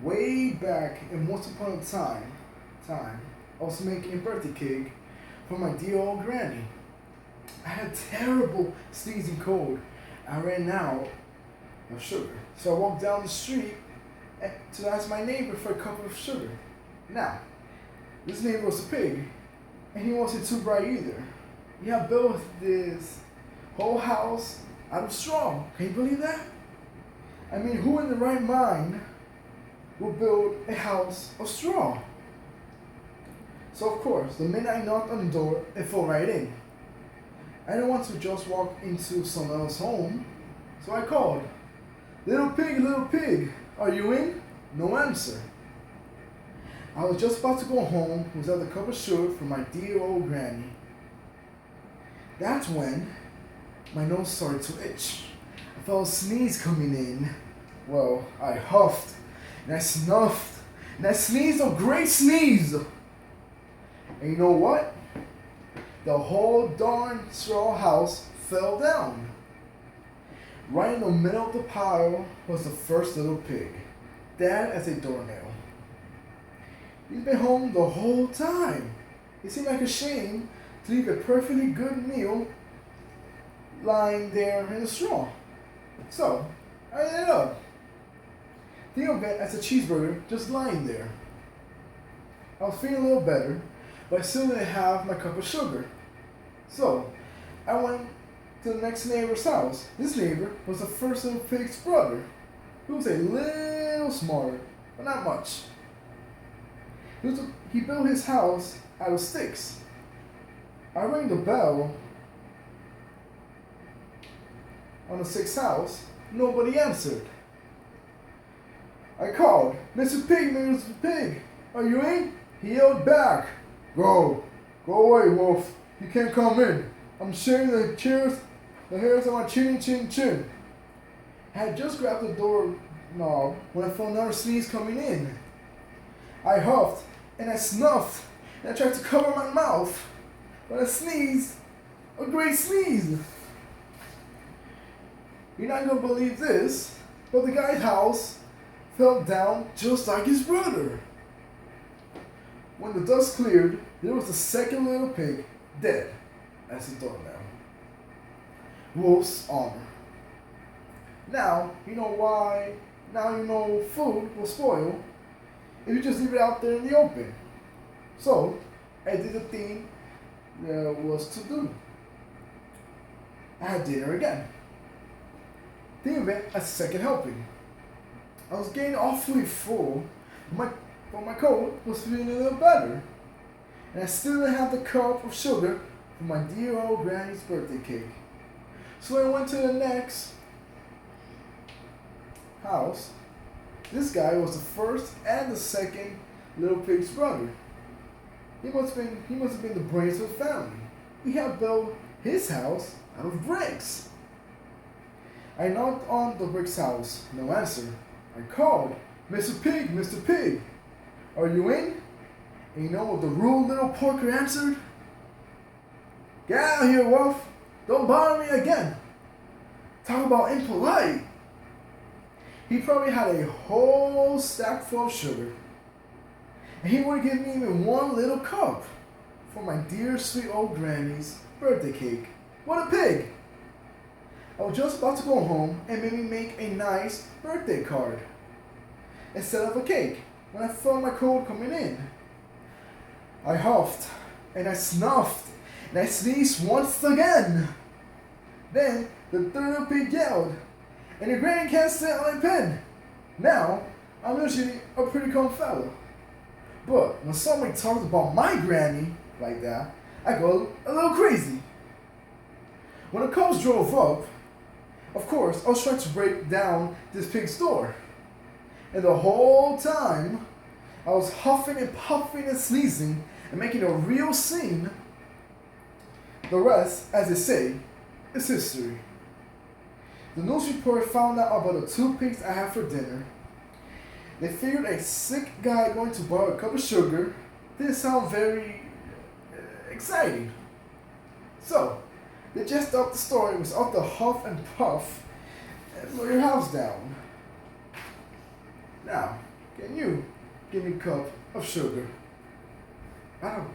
Way back in once upon a time, I was making a birthday cake for my dear old granny. I had a terrible sneezing cold. I ran out of sugar, so I walked down the street to ask my neighbor for a cup of sugar. Now, this neighbor was a pig, and he wasn't too bright either. He had built this whole house out of straw. Can you believe that? I mean, who in the right mind will build a house of straw? So of course, the minute I knocked on the door, it fell right in. I didn't want to just walk into someone else's home, so I called. Little pig, are you in? No answer. I was just about to go home without the cup of sugar from my dear old granny. That's when my nose started to itch. I felt a sneeze coming in. Well, I huffed, and I snuffed, and I sneezed a great sneeze. And you know what? The whole darn straw house fell down. Right in the middle of the pile was the first little pig, dead as a doornail. He's been home the whole time. It seemed like a shame to leave a perfectly good meal lying there in the straw. So, I ate it up. Think of it as a cheeseburger just lying there. I was feeling a little better, but I still didn't have my cup of sugar. So, I went to the next neighbor's house. This neighbor was the first little pig's brother. He was a little smarter, but not much. He built his house out of sticks. I rang the bell on the sixth house. Nobody answered. I called, Mr. Pig, are you in? He yelled back, Go away, wolf. You can't come in. I'm shaving the hairs on my chin. I had just grabbed the doorknob when I felt another sneeze coming in. I huffed and I snuffed and I tried to cover my mouth, but I sneezed, a great sneeze. You're not gonna believe this, but the guy's house fell down just like his brother. When the dust cleared, there was the second little pig, dead as a doornail. Wolf's honor. Now, you know why, now you know food will spoil if you just leave it out there in the open. So, I did the thing there was to do. I had dinner again. Think of it as a second helping. I was getting awfully full, but my cold was feeling a little better. And I still didn't have the cup of sugar for my dear old granny's birthday cake. So I went to the next house. This guy was the first and the second little pig's brother. He must have been the brains of the family. He had built his house out of bricks. I knocked on the brick's house. No answer. I called, Mr. Pig, are you in? And you know what the rude little porker answered? Get out of here, wolf. Don't bother me again. Talk about impolite. He probably had a whole stack full of sugar. And he wouldn't give me even one little cup for my dear sweet old granny's birthday cake. What a pig! I was just about to go home and maybe make a nice birthday card instead of a cake when I felt my cold coming in. I huffed and I snuffed and I sneezed once again. Then the third little pig yelled, and your granny can't sit on a pen. Now, I'm usually a pretty calm fellow. But when somebody talks about my granny like that, I go a little crazy. When the cops drove up, of course, I was trying to break down this pig's door. And the whole time, I was huffing and puffing and sneezing and making a real scene. The rest, as they say, is history. The news reporter found out about the two pigs I had for dinner. They figured a sick guy going to borrow a cup of sugar didn't sound very exciting. So, they just upped the story without the huff and puff and blow your house down. Now, can you give me a cup of sugar? Ow.